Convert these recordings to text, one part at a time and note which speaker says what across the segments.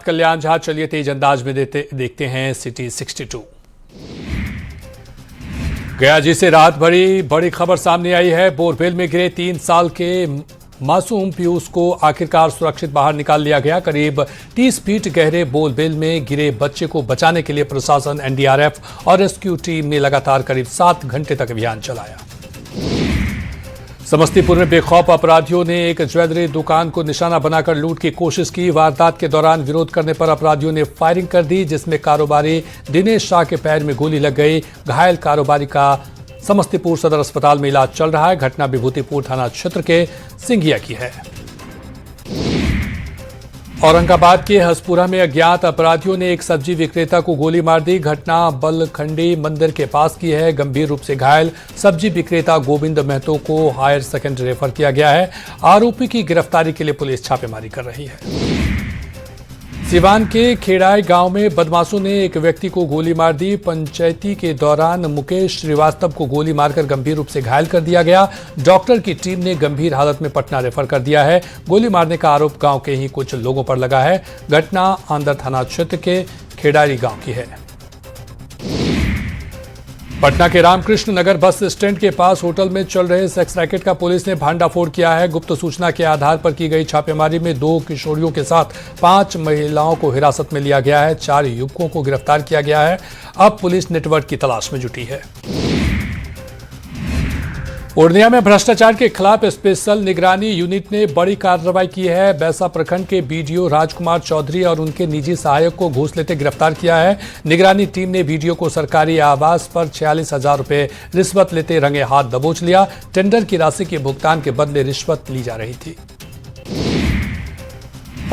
Speaker 1: साथ कल्याण झा। चलिए तेज अंदाज में देखते हैं सिटी 62। गया जी से रात भरी बड़ी खबर सामने आई है। बोरवेल में गिरे 3 साल के मासूम पीयूष को आखिरकार सुरक्षित बाहर निकाल लिया गया। करीब 30 फीट गहरे बोरवेल में गिरे बच्चे को बचाने के लिए प्रशासन, एनडीआरएफ और रेस्क्यू टीम ने लगातार करीब 7 घंटे तक अभियान चलाया। समस्तीपुर में बेखौफ अपराधियों ने एक ज्वेलरी दुकान को निशाना बनाकर लूट की कोशिश की। वारदात के दौरान विरोध करने पर अपराधियों ने फायरिंग कर दी, जिसमें कारोबारी दिनेश शाह के पैर में गोली लग गई। घायल कारोबारी का समस्तीपुर सदर अस्पताल में इलाज चल रहा है। घटना विभूतिपुर थाना क्षेत्र के सिंघिया की है। औरंगाबाद के हसपुरा में अज्ञात अपराधियों ने एक सब्जी विक्रेता को गोली मार दी। घटना बलखंडी मंदिर के पास की है। गंभीर रूप से घायल सब्जी विक्रेता गोविंद महतो को हायर सेकेंडरी रेफर किया गया है। आरोपी की गिरफ्तारी के लिए पुलिस छापेमारी कर रही है। सिवान के खेड़ाई गांव में बदमाशों ने एक व्यक्ति को गोली मार दी। पंचायती के दौरान मुकेश श्रीवास्तव को गोली मारकर गंभीर रूप से घायल कर दिया गया। डॉक्टर की टीम ने गंभीर हालत में पटना रेफर कर दिया है। गोली मारने का आरोप गांव के ही कुछ लोगों पर लगा है। घटना आंदर थाना क्षेत्र के खेड़ाई गांव की है। पटना के रामकृष्ण नगर बस स्टैंड के पास होटल में चल रहे सेक्स रैकेट का पुलिस ने भांडाफोड़ किया है। गुप्त सूचना के आधार पर की गई छापेमारी में 2 किशोरियों के साथ 5 महिलाओं को हिरासत में लिया गया है। 4 युवकों को गिरफ्तार किया गया है। अब पुलिस नेटवर्क की तलाश में जुटी है। पूर्णिया में भ्रष्टाचार के खिलाफ स्पेशल निगरानी यूनिट ने बड़ी कार्रवाई की है। बैसा प्रखंड के बीडीओ राजकुमार चौधरी और उनके निजी सहायक को घूस लेते गिरफ्तार किया है। निगरानी टीम ने बीडीओ को सरकारी आवास पर 46,000 रुपए रिश्वत लेते रंगे हाथ दबोच लिया। टेंडर की राशि के भुगतान के बदले रिश्वत ली जा रही थी।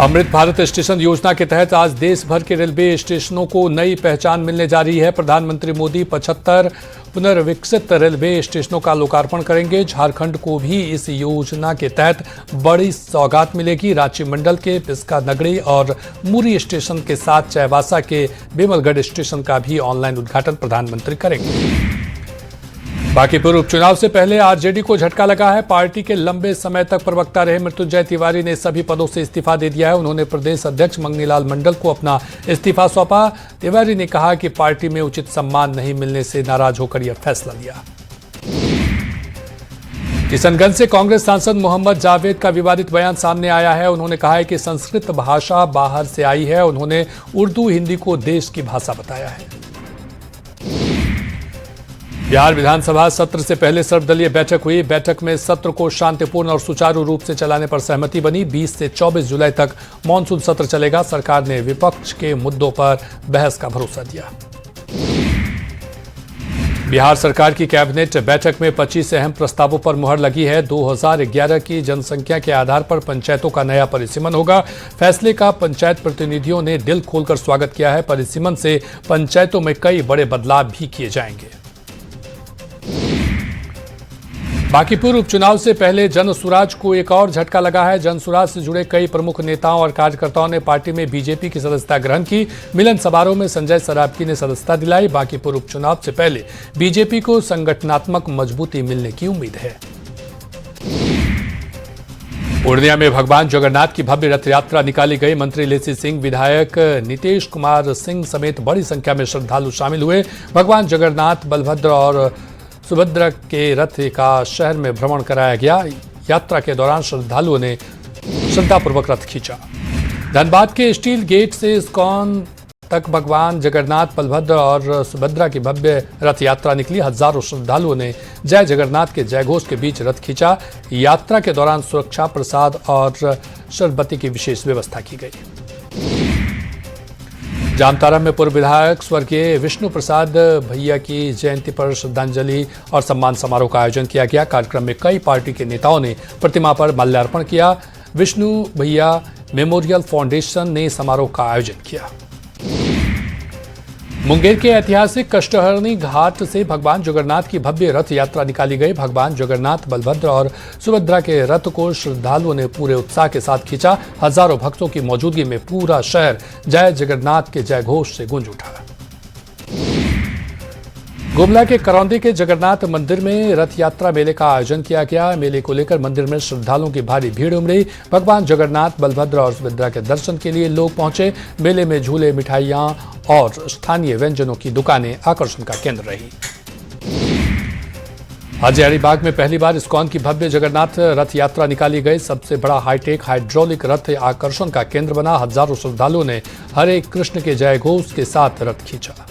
Speaker 1: अमृत भारत स्टेशन योजना के तहत आज देश भर के रेलवे स्टेशनों को नई पहचान मिलने जा रही है। प्रधानमंत्री मोदी 75 पुनर्विकसित रेलवे स्टेशनों का लोकार्पण करेंगे। झारखंड को भी इस योजना के तहत बड़ी सौगात मिलेगी। रांची मंडल के पिस्का नगरी और मुरी स्टेशन के साथ चाईबासा के बेमलगढ़ स्टेशन का भी ऑनलाइन उद्घाटन प्रधानमंत्री करेंगे। बांकीपुर उपचुनाव से पहले आरजेडी को झटका लगा है। पार्टी के लंबे समय तक प्रवक्ता रहे मृत्युंजय तिवारी ने सभी पदों से इस्तीफा दे दिया है। उन्होंने प्रदेश अध्यक्ष मंगनीलाल मंडल को अपना इस्तीफा सौंपा। तिवारी ने कहा कि पार्टी में उचित सम्मान नहीं मिलने से नाराज होकर यह फैसला लिया। किशनगंज से कांग्रेस सांसद मोहम्मद जावेद का विवादित बयान सामने आया है। उन्होंने कहा है कि संस्कृत भाषा बाहर से आई है। उन्होंने उर्दू हिंदी को देश की भाषा बताया है। बिहार विधानसभा सत्र से पहले सर्वदलीय बैठक हुई। बैठक में सत्र को शांतिपूर्ण और सुचारू रूप से चलाने पर सहमति बनी। 20 से 24 जुलाई तक मॉनसून सत्र चलेगा। सरकार ने विपक्ष के मुद्दों पर बहस का भरोसा दिया। बिहार सरकार की कैबिनेट बैठक में 25 अहम प्रस्तावों पर मुहर लगी है। 2011 की जनसंख्या के आधार पर पंचायतों का नया परिसीमन होगा। फैसले का पंचायत प्रतिनिधियों ने दिल खोलकर स्वागत किया है। परिसीमन से पंचायतों में कई बड़े बदलाव भी किए जाएंगे। बांकीपुर उपचुनाव से पहले जनसुराज को एक और झटका लगा है। जनसुराज से जुड़े कई प्रमुख नेताओं और कार्यकर्ताओं ने पार्टी में बीजेपी की सदस्यता ग्रहण की। मिलन समारोह में संजय सरावगी ने सदस्यता दिलाई। बांकीपुर उपचुनाव से पहले बीजेपी को संगठनात्मक मजबूती मिलने की उम्मीद है। पूर्णिया में भगवान जगन्नाथ की भव्य रथ यात्रा निकाली गई। मंत्री लेसी सिंह, विधायक नीतीश कुमार सिंह समेत बड़ी संख्या में श्रद्धालु शामिल हुए। भगवान जगन्नाथ, बलभद्र और सुभद्रा के रथ का शहर में भ्रमण कराया गया। यात्रा के दौरान श्रद्धालुओं ने श्रद्धापूर्वक रथ खींचा। धनबाद के स्टील गेट से इस्कॉन तक भगवान जगन्नाथ, बलभद्र और सुभद्रा की भव्य रथ यात्रा निकली। हजारों श्रद्धालुओं ने जय जगन्नाथ के जयघोष के बीच रथ खींचा। यात्रा के दौरान सुरक्षा, प्रसाद और शरबती की विशेष व्यवस्था की गई। जामतारा में पूर्व विधायक स्वर्गीय विष्णु प्रसाद भैया की जयंती पर श्रद्धांजलि और सम्मान समारोह का आयोजन किया गया। कार्यक्रम में कई पार्टी के नेताओं ने प्रतिमा पर माल्यार्पण किया। विष्णु भैया मेमोरियल फाउंडेशन ने समारोह का आयोजन किया। मुंगेर के ऐतिहासिक कष्टहरणी घाट से भगवान जगन्नाथ की भव्य रथ यात्रा निकाली गई। भगवान जगन्नाथ, बलभद्र और सुभद्रा के रथ को श्रद्धालुओं ने पूरे उत्साह के साथ खींचा। हजारों भक्तों की मौजूदगी में पूरा शहर जय जगन्नाथ के जयघोष से गूंज उठा। गुमला के करौंदी के जगन्नाथ मंदिर में रथ यात्रा मेले का आयोजन किया गया। मेले को लेकर मंदिर में श्रद्धालुओं की भारी भीड़ उमड़ी। भगवान जगन्नाथ, बलभद्र और सुभद्रा के दर्शन के लिए लोग पहुंचे। मेले में झूले, मिठाइयां और स्थानीय व्यंजनों की दुकानें आकर्षण का केंद्र रही। आज हजारीबाग में पहली बार इस्कॉन की भव्य जगन्नाथ रथ यात्रा निकाली गई। सबसे बड़ा हाईटेक हाइड्रोलिक रथ आकर्षण का केंद्र बना। हजारों श्रद्धालुओं ने हरे कृष्ण के जय घोष के साथ रथ खींचा।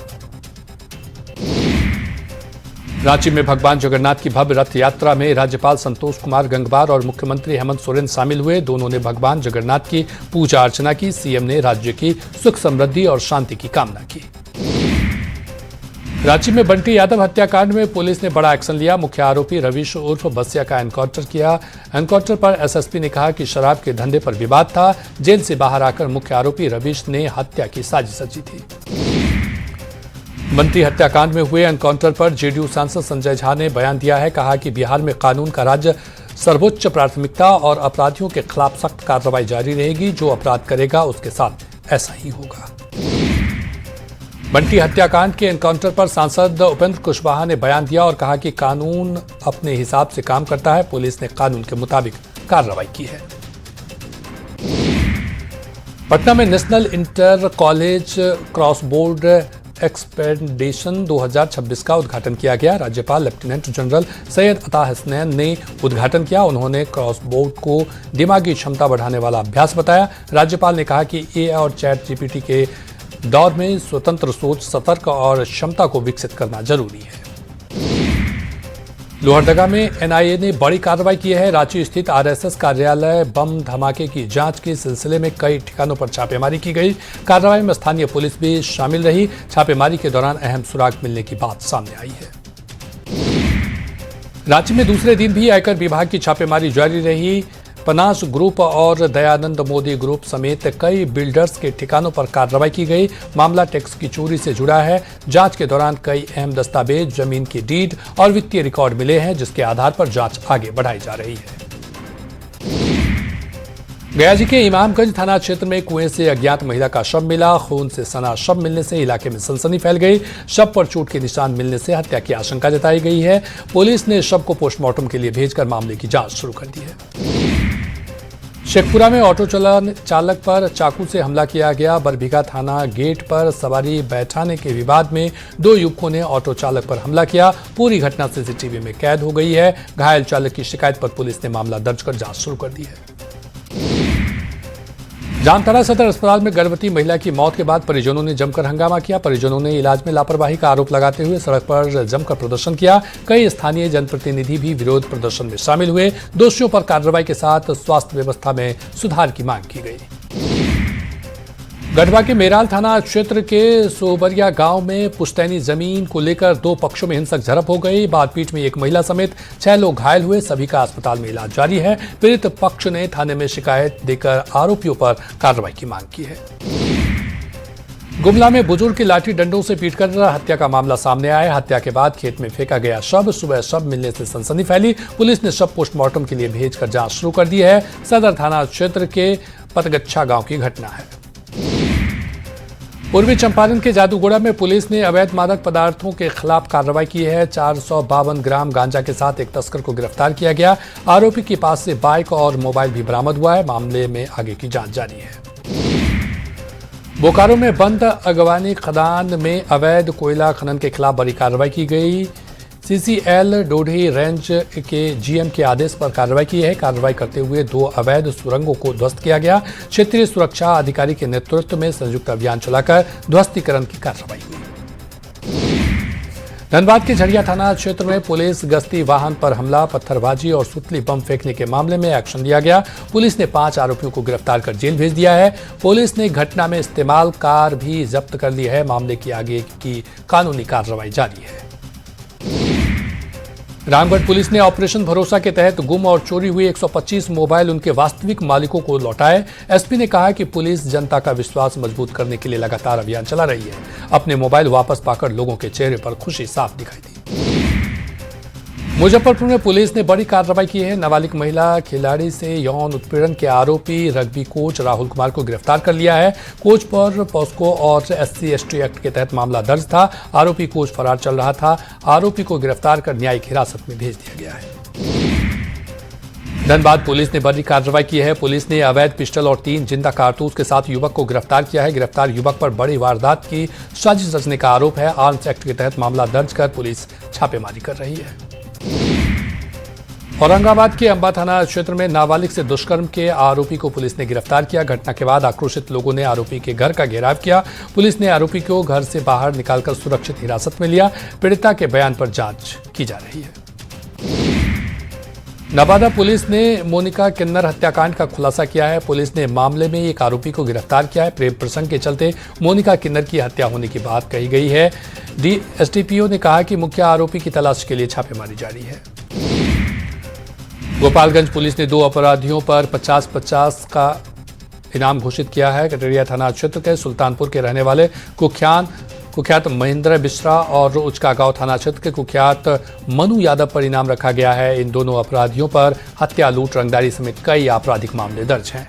Speaker 1: रांची में भगवान जगन्नाथ की भव्य रथ यात्रा में राज्यपाल संतोष कुमार गंगवार और मुख्यमंत्री हेमंत सोरेन शामिल हुए। दोनों ने भगवान जगन्नाथ की पूजा अर्चना की। सीएम ने राज्य की सुख समृद्धि और शांति की कामना की। रांची में बंटी यादव हत्याकांड में पुलिस ने बड़ा एक्शन लिया। मुख्य आरोपी रवीश उर्फ बसिया का एनकाउंटर किया। एनकाउंटर पर एसएसपी ने कहा कि शराब के धंधे पर विवाद था। जेल से बाहर आकर मुख्य आरोपी रवीश ने हत्या की साजिश रची थी। बंटी हत्याकांड में हुए एनकाउंटर पर जेडीयू सांसद संजय झा ने बयान दिया है। कहा कि बिहार में कानून का राज सर्वोच्च प्राथमिकता और अपराधियों के खिलाफ सख्त कार्रवाई जारी रहेगी। जो अपराध करेगा उसके साथ ऐसा ही होगा। बंटी हत्याकांड के एनकाउंटर पर सांसद उपेंद्र कुशवाहा ने बयान दिया और कहा कि कानून अपने हिसाब से काम करता है। पुलिस ने कानून के मुताबिक कार्रवाई की है। पटना में national inter college cross board expedition 2026 का उद्घाटन किया गया। राज्यपाल लेफ्टिनेंट जनरल सैयद अता हसनैन ने उद्घाटन किया। उन्होंने क्रॉस बोर्ड को दिमागी क्षमता बढ़ाने वाला अभ्यास बताया। राज्यपाल ने कहा कि एआई और चैट जीपीटी के दौर में स्वतंत्र सोच, सतर्क और क्षमता को विकसित करना जरूरी है। लोहरदगा में एनआईए ने बड़ी कार्रवाई की है। रांची स्थित आरएसएस कार्यालय बम धमाके की जांच के सिलसिले में कई ठिकानों पर छापेमारी की गई। कार्रवाई में स्थानीय पुलिस भी शामिल रही। छापेमारी के दौरान अहम सुराग मिलने की बात सामने आई है। रांची में दूसरे दिन भी आयकर विभाग की छापेमारी जारी रही। पनास ग्रुप और दयानंद मोदी ग्रुप समेत कई बिल्डर्स के ठिकानों पर कार्रवाई की गई। मामला टैक्स की चोरी से जुड़ा है। जांच के दौरान कई अहम दस्तावेज, जमीन की डीड और वित्तीय रिकॉर्ड मिले हैं, जिसके आधार पर जांच आगे बढ़ाई जा रही है। गया जी के इमामगंज थाना क्षेत्र में कुएं से अज्ञात महिला का शव मिला। खून से सना शव मिलने से इलाके में सनसनी फैल गई। शव पर चोट के निशान मिलने से हत्या की आशंका जताई गई है। पुलिस ने शव को पोस्टमार्टम के लिए भेजकर मामले की जांच शुरू कर दी है। शेखपुरा में ऑटो चालक पर चाकू से हमला किया गया। बरबीघा थाना गेट पर सवारी बैठाने के विवाद में दो युवकों ने ऑटो चालक पर हमला किया। पूरी घटना सीसीटीवी में कैद हो गई है। घायल चालक की शिकायत पर पुलिस ने मामला दर्ज कर जांच शुरू कर दी है। जामताड़ा सदर अस्पताल में गर्भवती महिला की मौत के बाद परिजनों ने जमकर हंगामा किया। परिजनों ने इलाज में लापरवाही का आरोप लगाते हुए सड़क पर जमकर प्रदर्शन किया। कई स्थानीय जनप्रतिनिधि भी विरोध प्रदर्शन में शामिल हुए। दोषियों पर कार्रवाई के साथ स्वास्थ्य व्यवस्था में सुधार की मांग की गई। गढ़वा के मेराल थाना क्षेत्र के सोबरिया गांव में पुश्तैनी जमीन को लेकर दो पक्षों में हिंसक झड़प हो गई। बातपीट में एक महिला समेत 6 लोग घायल हुए। सभी का अस्पताल में इलाज जारी है। पीड़ित पक्ष ने थाने में शिकायत देकर आरोपियों पर कार्रवाई की मांग की है। गुमला में बुजुर्ग की लाठी डंडों से पीटकर हत्या का मामला सामने आया। हत्या के बाद खेत में फेंका गया शव। सुबह शव मिलने से सनसनी फैली। पुलिस ने शव पोस्टमार्टम के लिए भेजकर जांच शुरू कर दी है। सदर थाना क्षेत्र के पतगच्छा गांव की घटना है। पूर्वी चंपारण के जादूगोड़ा में पुलिस ने अवैध मादक पदार्थों के खिलाफ कार्रवाई की है। 452 ग्राम गांजा के साथ एक तस्कर को गिरफ्तार किया गया। आरोपी के पास से बाइक और मोबाइल भी बरामद हुआ है। मामले में आगे की जांच जारी है। बोकारो में बंद अगवानी खदान में अवैध कोयला खनन के खिलाफ बड़ी कार्रवाई की गई। सीसीएल डोडी रेंज के जीएम के आदेश पर कार्रवाई की है। कार्रवाई करते हुए 2 अवैध सुरंगों को ध्वस्त किया गया। क्षेत्रीय सुरक्षा अधिकारी के नेतृत्व में संयुक्त अभियान चलाकर ध्वस्तीकरण की कार्रवाई हुई। धनबाद के झड़िया थाना क्षेत्र में पुलिस गश्ती वाहन पर हमला, पत्थरबाजी और सुतली बम फेंकने के मामले में एक्शन लिया गया। पुलिस ने 5 आरोपियों को गिरफ्तार कर जेल भेज दिया है। पुलिस ने घटना में इस्तेमाल कार भी जब्त कर ली है। मामले की आगे की कानूनी कार्रवाई जारी है। रामगढ़ पुलिस ने ऑपरेशन भरोसा के तहत गुम और चोरी हुई 125 मोबाइल उनके वास्तविक मालिकों को लौटाए। एसपी ने कहा कि पुलिस जनता का विश्वास मजबूत करने के लिए लगातार अभियान चला रही है। अपने मोबाइल वापस पाकर लोगों के चेहरे पर खुशी साफ दिखाई दी। मुजफ्फरपुर में पुलिस ने बड़ी कार्रवाई की है। नाबालिग महिला खिलाड़ी से यौन उत्पीड़न के आरोपी रग्बी कोच राहुल कुमार को गिरफ्तार कर लिया है। कोच पर पॉस्को और SC/ST एक्ट के तहत मामला दर्ज था। आरोपी कोच फरार चल रहा था। आरोपी को गिरफ्तार कर न्यायिक हिरासत में भेज दिया गया है। धनबाद पुलिस ने बड़ी कार्रवाई की है। पुलिस ने अवैध पिस्टल और 3 जिंदा कारतूस के साथ युवक को गिरफ्तार किया है। गिरफ्तार युवक पर बड़ी वारदात की साजिश रचने का आरोप है। आर्म्स एक्ट के तहत मामला दर्ज कर पुलिस छापेमारी कर रही है। औरंगाबाद के अंबा थाना क्षेत्र में नाबालिग से दुष्कर्म के आरोपी को पुलिस ने गिरफ्तार किया। घटना के बाद आक्रोशित लोगों ने आरोपी के घर का घेराव किया। पुलिस ने आरोपी को घर से बाहर निकालकर सुरक्षित हिरासत में लिया। पीड़िता के बयान पर जांच की जा रही है। नवादा पुलिस ने मोनिका किन्नर हत्याकांड का खुलासा किया है। पुलिस ने मामले में एक आरोपी को गिरफ्तार किया है। प्रेम प्रसंग के चलते मोनिका किन्नर की हत्या होने की बात कही गई है। SDPO ने कहा कि मुख्य आरोपी की तलाश के लिए छापेमारी जारी है। गोपालगंज पुलिस ने 2 अपराधियों पर 50-50 का इनाम घोषित किया है। कटरिया थाना क्षेत्र के सुल्तानपुर के रहने वाले कुख्यात महेंद्र बिश्रा और उचका गांव थाना क्षेत्र के कुख्यात मनु यादव पर इनाम रखा गया है। इन दोनों अपराधियों पर हत्या, लूट, रंगदारी समेत कई आपराधिक मामले दर्ज हैं।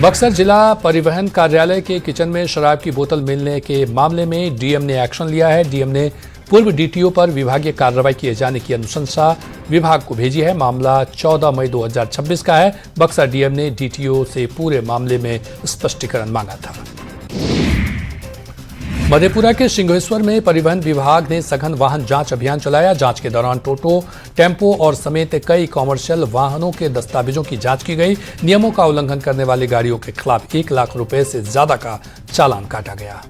Speaker 1: बक्सर जिला परिवहन कार्यालय के किचन में शराब की बोतल मिलने के मामले में डीएम ने एक्शन लिया है। डीएम ने पूर्व DTO पर विभागीय कार्रवाई किए जाने की अनुशंसा विभाग को भेजी है। मामला 14 मई 2026 का है। बक्सर डीएम ने DTO से पूरे मामले में स्पष्टीकरण मांगा था। मधेपुरा के सिंहेश्वर में परिवहन विभाग ने सघन वाहन जांच अभियान चलाया। जांच के दौरान टोटो, टेम्पो और समेत कई कॉमर्शियल वाहनों के दस्तावेजों की जांच की गई। नियमों का उल्लंघन करने वाली गाड़ियों के खिलाफ 1 लाख रुपए से ज्यादा का चालान काटा गया।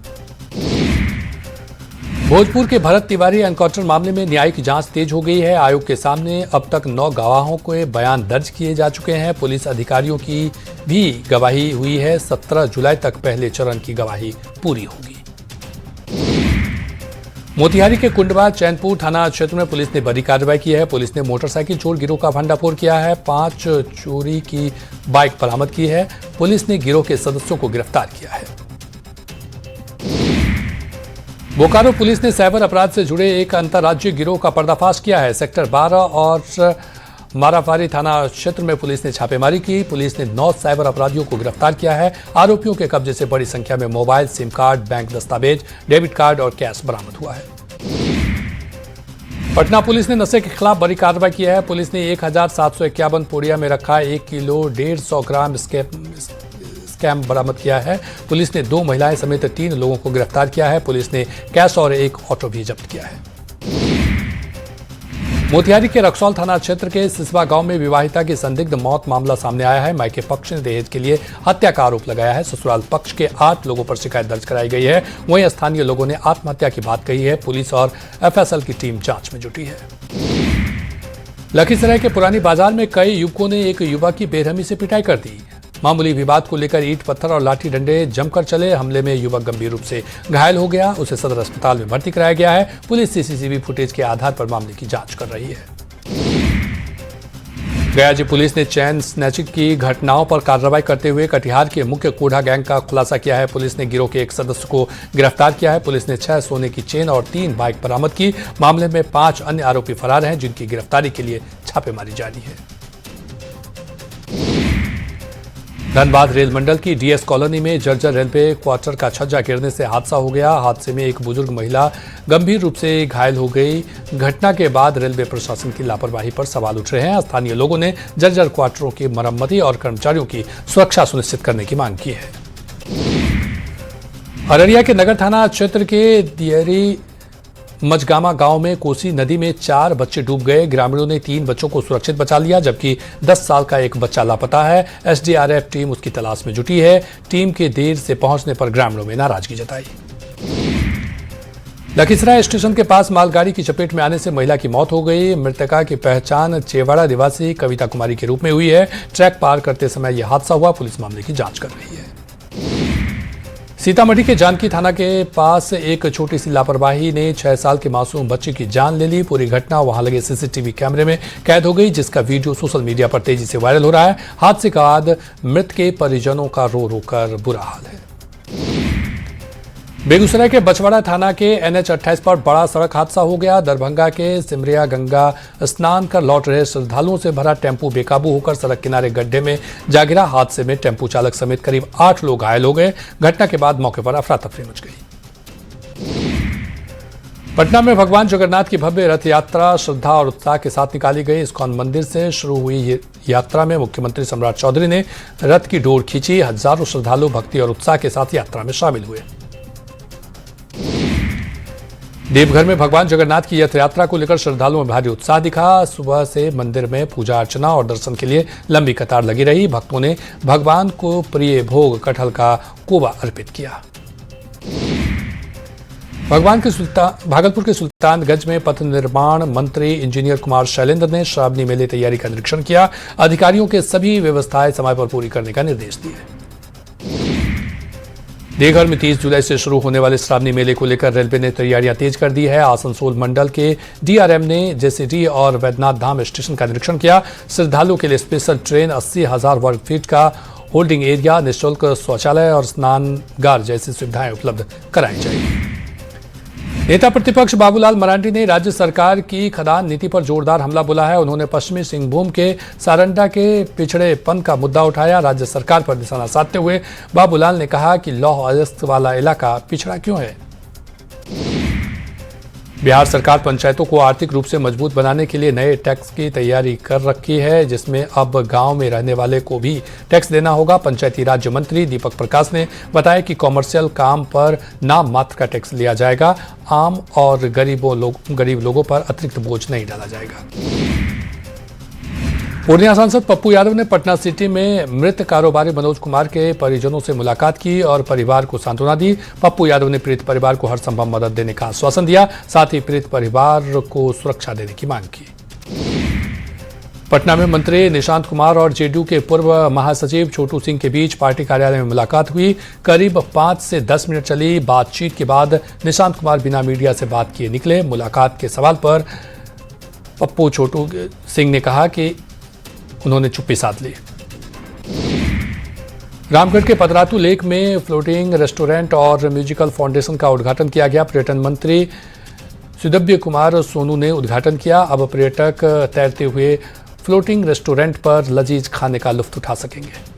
Speaker 1: भोजपुर के भरत तिवारी एनकाउंटर मामले में न्यायिक जांच तेज हो गई है। आयोग के सामने अब तक 9 गवाहों के बयान दर्ज किए जा चुके हैं। पुलिस अधिकारियों की भी गवाही हुई है। 17 जुलाई तक पहले चरण की गवाही पूरी होगी। मोतिहारी के कुंडवा चैनपुर थाना क्षेत्र में पुलिस ने बड़ी कार्रवाई की है। पुलिस ने मोटरसाइकिल चोर गिरोह का भंडाफोड़ किया है। 5 चोरी की बाइक बरामद की है। पुलिस ने गिरोह के सदस्यों को गिरफ्तार किया है। बोकारो पुलिस ने साइबर अपराध से जुड़े एक अंतर्राज्यीय गिरोह का पर्दाफाश किया है। सेक्टर 12 और माराफारी थाना क्षेत्र में पुलिस ने छापेमारी की। पुलिस ने 9 साइबर अपराधियों को गिरफ्तार किया है। आरोपियों के कब्जे से बड़ी संख्या में मोबाइल, सिम कार्ड, बैंक दस्तावेज, डेबिट कार्ड और कैश बरामद हुआ है। पटना पुलिस ने नशे के खिलाफ बड़ी कार्रवाई की है। पुलिस ने 1751 पुड़िया में रखा 1 किलो 150 ग्राम स्कैम बरामद किया है। पुलिस ने 2 महिलाएं समेत 3 लोगों को गिरफ्तार किया है। पुलिस ने कैश और एक ऑटो भी जब्त किया है। मोतिहारी के रक्सौल थाना क्षेत्र के सिसवा गांव में विवाहिता की संदिग्ध मौत मामला सामने आया है। मायके पक्ष ने दहेज के लिए हत्या का आरोप लगाया है। ससुराल पक्ष के 8 लोगों पर शिकायत दर्ज कराई गई है। वहीं स्थानीय लोगों ने आत्महत्या की बात कही है। पुलिस और FSL की टीम जांच में जुटी है। लखीसराय के पुरानी बाजार में कई युवकों ने एक युवक की बेरहमी से पिटाई कर दी। मामूली विवाद को लेकर ईंट, पत्थर और लाठी डंडे जमकर चले। हमले में युवक गंभीर रूप से घायल हो गया। उसे सदर अस्पताल में भर्ती कराया गया है। पुलिस CCTV फुटेज के आधार पर मामले की जांच कर रही है। गयाजी पुलिस ने चैन स्नैचिंग की घटनाओं पर कार्रवाई करते हुए कटिहार के मुख्य कोढ़ा गैंग का खुलासा किया है। पुलिस ने गिरोह के एक सदस्य को गिरफ्तार किया है। पुलिस ने 6 सोने की चेन और 3 बाइक बरामद की। मामले में 5 अन्य आरोपी फरार हैं, जिनकी गिरफ्तारी के लिए छापेमारी जारी है। धनबाद रेल मंडल की DS कॉलोनी में जर्जर रेलवे क्वार्टर का छज्जा गिरने से हादसा हो गया। हादसे में एक बुजुर्ग महिला गंभीर रूप से घायल हो गई। घटना के बाद रेलवे प्रशासन की लापरवाही पर सवाल उठ रहे हैं। स्थानीय लोगों ने जर्जर क्वार्टरों की मरम्मती और कर्मचारियों की सुरक्षा सुनिश्चित करने की मांग की है। अररिया के नगर थाना क्षेत्र के दियरी मजगामा गांव में कोसी नदी में 4 बच्चे डूब गए। ग्रामीणों ने 3 बच्चों को सुरक्षित बचा लिया, जबकि 10 साल का एक बच्चा लापता है। SDRF टीम उसकी तलाश में जुटी है। टीम के देर से पहुंचने पर ग्रामीणों में नाराजगी जताई। लखीसराय स्टेशन के पास मालगाड़ी की चपेट में आने से महिला की मौत हो गई। मृतका की पहचान चेवाड़ा निवासी कविता कुमारी के रूप में हुई है। ट्रैक पार करते समय यह हादसा हुआ। पुलिस मामले की जांच कर रही है। सीतामढ़ी के जानकी थाना के पास एक छोटी सी लापरवाही ने 6 साल के मासूम बच्चे की जान ले ली। पूरी घटना वहां लगे CCTV कैमरे में कैद हो गई, जिसका वीडियो सोशल मीडिया पर तेजी से वायरल हो रहा है। हादसे के बाद मृत के परिजनों का रो रो कर बुरा हाल है। बेगूसराय के बछवाड़ा थाना के NH 28 पर बड़ा सड़क हादसा हो गया। दरभंगा के सिमरिया गंगा स्नान कर लौट रहे श्रद्धालुओं से भरा टेम्पू बेकाबू होकर सड़क किनारे गड्ढे में जा गिरा। हादसे में टेम्पू चालक समेत करीब 8 लोग घायल हो गए। घटना के बाद मौके पर अफरा तफरी मच गई। पटना में भगवान जगन्नाथ की भव्य रथ यात्रा श्रद्धा और उत्साह के साथ निकाली गई। इस्कॉन मंदिर से शुरू हुई ये यात्रा में मुख्यमंत्री सम्राट चौधरी ने रथ की डोर खींची। हजारों श्रद्धालु भक्ति और उत्साह के साथ यात्रा में शामिल हुए। देवघर में भगवान जगन्नाथ की रथ यात्रा को लेकर श्रद्धालुओं में भारी उत्साह दिखा। सुबह से मंदिर में पूजा अर्चना और दर्शन के लिए लंबी कतार लगी रही। भक्तों ने भगवान को प्रिय भोग कटहल का कोबा अर्पित किया। भागलपुर के सुल्तानगंज में पथ निर्माण मंत्री इंजीनियर कुमार शैलेंद्र ने श्रावणी मेले तैयारी का निरीक्षण किया। अधिकारियों के सभी व्यवस्थाएं समय पर पूरी करने का निर्देश दिए। देवघर में 30 जुलाई से शुरू होने वाले श्रावणी मेले को लेकर रेलवे ने तैयारियां तेज कर दी है। आसनसोल मंडल के DRM ने जेसीडी और वैद्यनाथ धाम स्टेशन का निरीक्षण किया। श्रद्धालुओं के लिए स्पेशल ट्रेन, 80,000 वर्ग फीट का होल्डिंग एरिया, निःशुल्क शौचालय और स्नानगार जैसी सुविधाएं उपलब्ध कराई जाएगी। नेता प्रतिपक्ष बाबूलाल मरांडी ने राज्य सरकार की खदान नीति पर जोरदार हमला बोला है। उन्होंने पश्चिमी सिंहभूम के सारंडा के पिछड़ेपन का मुद्दा उठाया। राज्य सरकार पर निशाना साधते हुए बाबूलाल ने कहा कि लौह अयस्क वाला इलाका पिछड़ा क्यों है। बिहार सरकार पंचायतों को आर्थिक रूप से मजबूत बनाने के लिए नए टैक्स की तैयारी कर रखी है, जिसमें अब गांव में रहने वाले को भी टैक्स देना होगा। पंचायती राज्य मंत्री दीपक प्रकाश ने बताया कि कॉमर्शियल काम पर नाम मात्र का टैक्स लिया जाएगा। आम और गरीब लोगों पर अतिरिक्त बोझ नहीं डाला जाएगा। पूर्णिया सांसद पप्पू यादव ने पटना सिटी में मृत कारोबारी मनोज कुमार के परिजनों से मुलाकात की और परिवार को सांत्वना दी। पप्पू यादव ने पीड़ित परिवार को हर संभव मदद देने का आश्वासन दिया। साथ ही पीड़ित परिवार को सुरक्षा देने की मांग की। पटना में मंत्री निशांत कुमार और जेडीयू के पूर्व महासचिव छोटू सिंह के बीच पार्टी कार्यालय में मुलाकात हुई। करीब 5 से 10 मिनट चली बातचीत के बाद निशांत कुमार बिना मीडिया से बात किए निकले। मुलाकात के सवाल पर पप्पू छोटू सिंह ने कहा कि उन्होंने चुप्पी साध ली। रामगढ़ के पतरातू लेक में फ्लोटिंग रेस्टोरेंट और म्यूजिकल फाउंडेशन का उद्घाटन किया गया। पर्यटन मंत्री सुदव्य कुमार सोनू ने उद्घाटन किया। अब पर्यटक तैरते हुए फ्लोटिंग रेस्टोरेंट पर लजीज खाने का लुत्फ उठा सकेंगे।